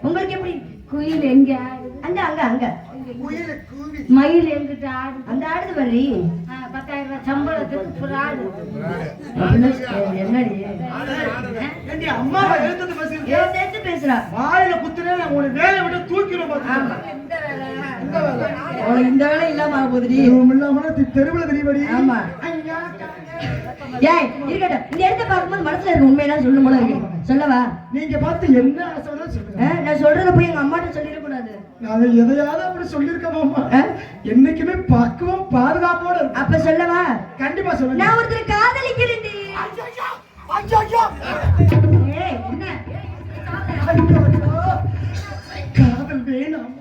உங்களுக்கு எப்படி? குயில் எங்க? அங்க அங்க அங்க. மயில் எங்கிட்ட ஆடு? அந்த ஆடுது வள்ளி. 10,000 ரூபாய் சம்பளத்துக்கு புறாடு. என்னடி அம்மாவை எழுத்து பேசுறா? வாயில குத்துனே உன வேலை விட்டு தூக்கிடும். இந்த வேலை இல்லாம போகுதுடி. இல்லாம தெருவுல தெரியபடி. ஆமா ஏய் இருக்கட்டும். இந்த இடத்த பார்க்கும்போது மனசுல இருக்க உண்மையெல்லாம் சொல்லும் போல இருக்கு. சொல்லவா? நீங்க பார்த்து என்ன ஆசையா சொல்லுங்க. நான் சொல்றத போய் எங்க அம்மாட்ட சொல்லிட கூடாது. நான் எதையாவது அப்படி சொல்லிருக்கோமா? என்னைக்குமே பக்குவம் பாதுகாப்போட இருக்கு. அப்ப சொல்லவா? கண்டிப்பா சொல்லுங்க. நான் ஒருத்தர் காதலிக்கிறேன். ஏய் என்ன காதல் வேணாம்.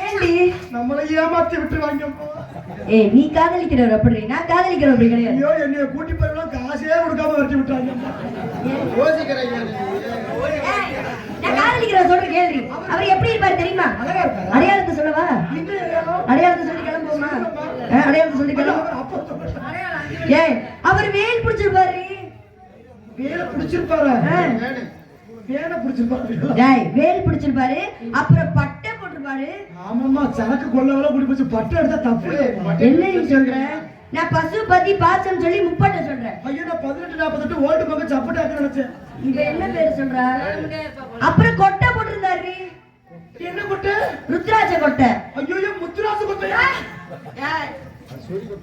ஏண்டி நம்மளை ஏமாத்தி விட்டுருவாங்க. ஏய் நீ காதலிக்கிறவர் அப்படி, நான் காதலிக்கிறவர் அப்படி கிடையாது. ஐயோ என்னைய கூட்டி போயெல்லாம் காசே கொடுக்காம வரட்டி விட்டாங்க. நான் காதலிக்கிறவர் சொல்ற கேள்வி. அவர் எப்படி இருப்பாரு தெரியுமா? அடையாளத்தை சொல்லவா? அடையாளத்தை சொல்லி கிளம்புவோமா? அடையாளத்தை சொல்லி கிளம்புவோம். ஏய் அவர் வேல் பிடிச்சிருப்பாரு. வேலை பிடிச்சிருப்பாரு. வேலை பிடிச்சிருப்பாரு. டேய் வேல் பிடிச்சிருப்பாரு. அப்புறம் பட்டை போட்டுருப்பாரு. ஆமாமா சரக்கு கொள்ளவெல்லாம் குடி போச்சு. பட்டை எடுத்தா தப்பு. என்ன நீ சொல்ற? நான் பசு பத்தி பாசம் சொல்லி முப்பட்டை சொல்றேன். ஐயோ நான் 1848 ஓல்டு பக்கம் சப்பட்டாக்க நினைச்சேன். இங்க என்ன பேர் சொல்ற? அப்புறம் கொட்டை போட்டிருந்தாரு. என்ன கொட்டை? ருத்ராட்ச கொட்டை. ஐயோ முத்துராச கொட்டையா?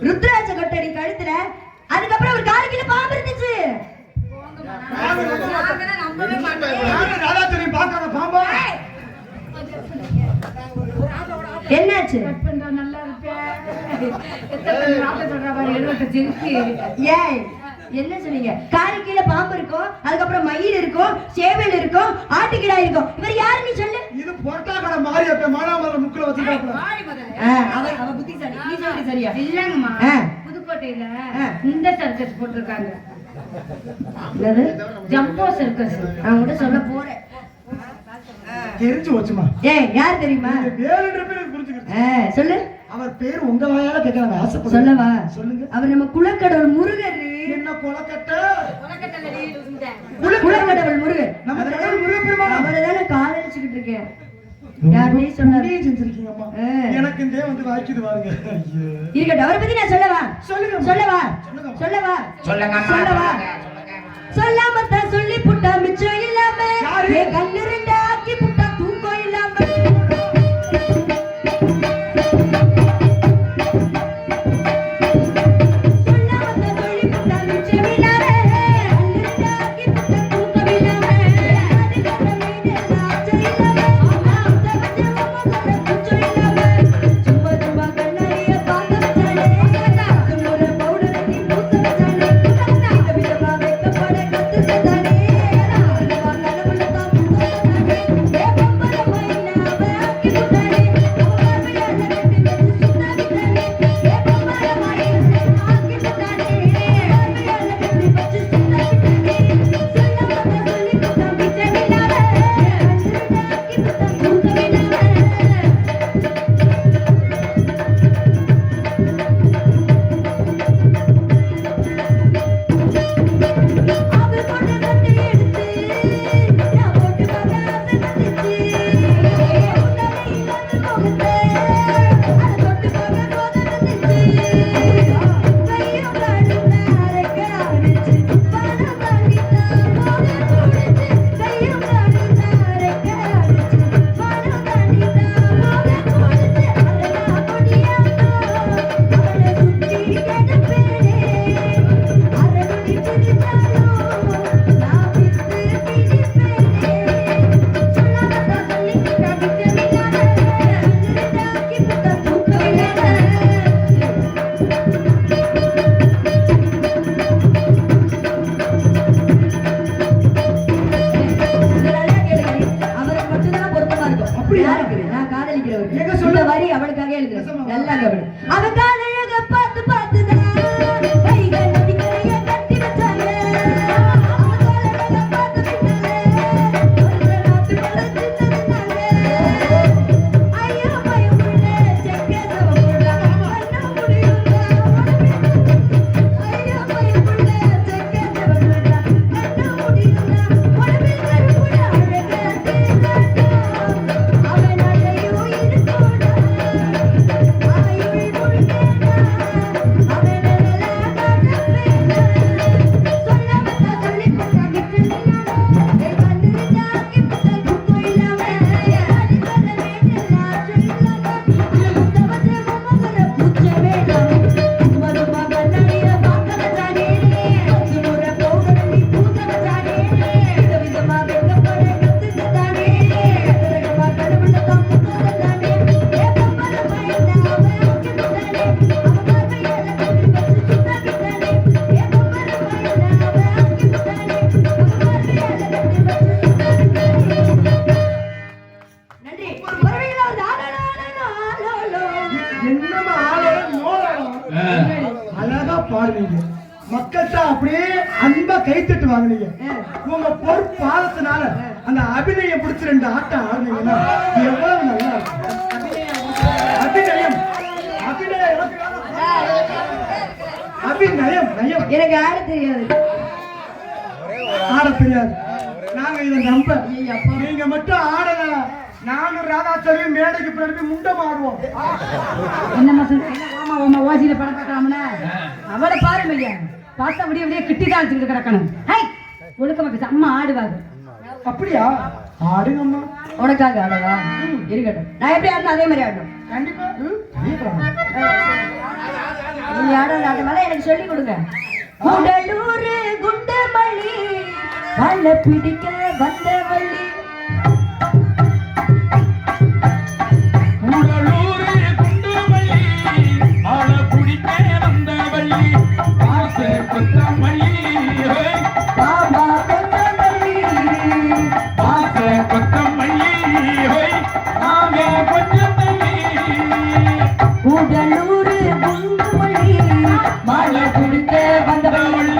ருத்ராட்ச கொட்டை நீ கழுத்துல. அதுக்கப்புறம் ஒரு கால் கிலோ பாம்பு இருந்துச்சு. என்னாச்சு? நல்லா இருப்பேன். என்ன சொன்னீங்க? காரி கீழே பாம்பு இருக்கும், அதுக்கப்புறம் மயில் இருக்கும், சேவல் இருக்கும், ஆட்டுக்கிடா இருக்கும். இவர் யாரு நீ சொல்லு? இது பொட்டா கடை மாறி அப்ப மானாமர முக்குல வச்சிருக்காப்ல. அவ புத்திசாலி. நீ சொல்லி சரியா? இல்லங்கம்மா, புதுக்கோட்டையில இந்த சர்க்கஸ் போட்டிருக்காங்க. என்னது? Jumbo circus. நான் கூட சொல்ல போறேன். தெரிஞ்சு வச்சுமா. ஏய் யார் தெரியுமா? வேறன்ற பேர் புரிஞ்சுக்கிட்டு. சொல்லு. அவர் பேர் உங்க வாயால கேட்கறாங்க. ஆசைப்படுறேன். சொல்லவா? சொல்லுங்க. அவர் நம்ம குலக்கடவுள் முருகர். என்ன குலக்கட்ட? குலக்கடவுள் முருகன். நம்ம கடவுள் முருகப்பெருமான். அவரைதானே காதலிச்சுக்கிட்டு இருக்கேன். யாருமே சொன்னாரு செஞ்சிருக்கீங்கம்மா. எனக்கு இந்த வந்து வாக்கிது பாருங்க. ஐயோ இருக்கட்டும். அவரை பத்தி நான் சொல்லவா? சொல்லுங்க. சொல்லவா? சொல்லவா? சொல்லவா? சொல்லாம தான் சொல்லி புட்டா மிச்சம் இல்லாம என் கண்ணு ரெண்டு ஆக்கி புட்டா தூக்கம் இல்லாம. அழகா பாடுனீங்க, மக்கள்கிட்ட அப்படியே அன்பா கைத்தட்டு வாங்குனீங்க. உங்க பொறுப்பாதத்தினால அந்த அபிநயம் பிடிச்ச 2 ஆட்டம் ஆடுனீங்கன்னா எவ்வளவு நல்லா இருக்கும். அபிநயம் அபிநயம் அபிநயம் நயம். எனக்கு ஆட தெரியாது. ஆட தெரியாது. நாங்க இதை நம்ப. நீங்க மட்டும் ஆடல, நானும் ராதாச்சாரி மேடைக்கு பின்னாடி முண்டம் ஆடுவோம். என்னம்மா சொல்றீங்க? ஆமா உமா ஓசியில படம் பார்க்கலாம்ல. அவளை பாருங்க ஐயா, பார்த்தா விடிய விடிய கிட்டி தான் வச்சுக்கிட்டு கிடக்கணும். ஹை ஒழுக்கமா பேச, அம்மா ஆடுவாங்க. அப்படியா? ஆடுங்கம்மா. உனக்காக ஆடவா? இருக்கட்டும். நான் எப்படி ஆடணும் அதே மாதிரி ஆடணும். கண்டிப்பா. நீ ஆடுற ஆட்டமெல்லாம் எனக்கு சொல்லி கொடுங்க. குடலூர் குண்டமல்லி வள்ள பிடிக்க வந்தவள்ளி. உடலூர் குண்டுமல்லி மழை குடிக்க வந்தவள்ளி.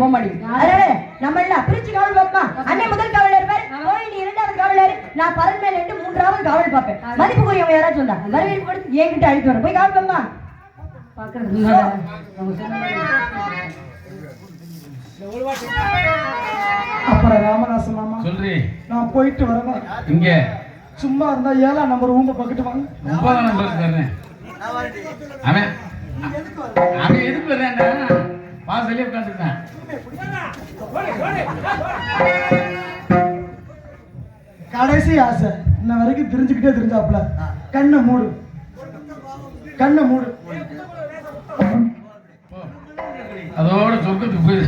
போக மாட்டேங்குது. அதனால நம்ம எல்லாம் பிரிச்சு காவல் பார்ப்போமா? அண்ணன் முதல் காவலர் இருப்பார், கோயில் 2வது காவலர், நான் பரன் மேல 3வது காவல் பார்ப்பேன். மதிப்புக்குரியவங்க யாராச்சும் வந்தா வரவேற்பு கொடுத்து என்கிட்ட அழைத்து வர போய் காவல் பார்ப்போமா? அப்புறம் ராமதாச மாமா சொல்றி, நான் போயிட்டு வரேன். இங்க சும்மா இருந்தா 7ஆம் நம்பர் ரூம் பக்கத்து வாங்க. 9ஆம் நம்பர் தரேன். அவன் அவன் எதுக்கு வர்றான்டா? வாசல்லே உட்காந்துருக்கான். கடைசி ஆசை இன்ன வரைக்கும் தெரிஞ்சுக்கிட்டே தெரிஞ்சாப்ல. கண்ணை மூடு, கண்ணை மூடு. அதோட சொர்க்கத்துக்கு போயிரு.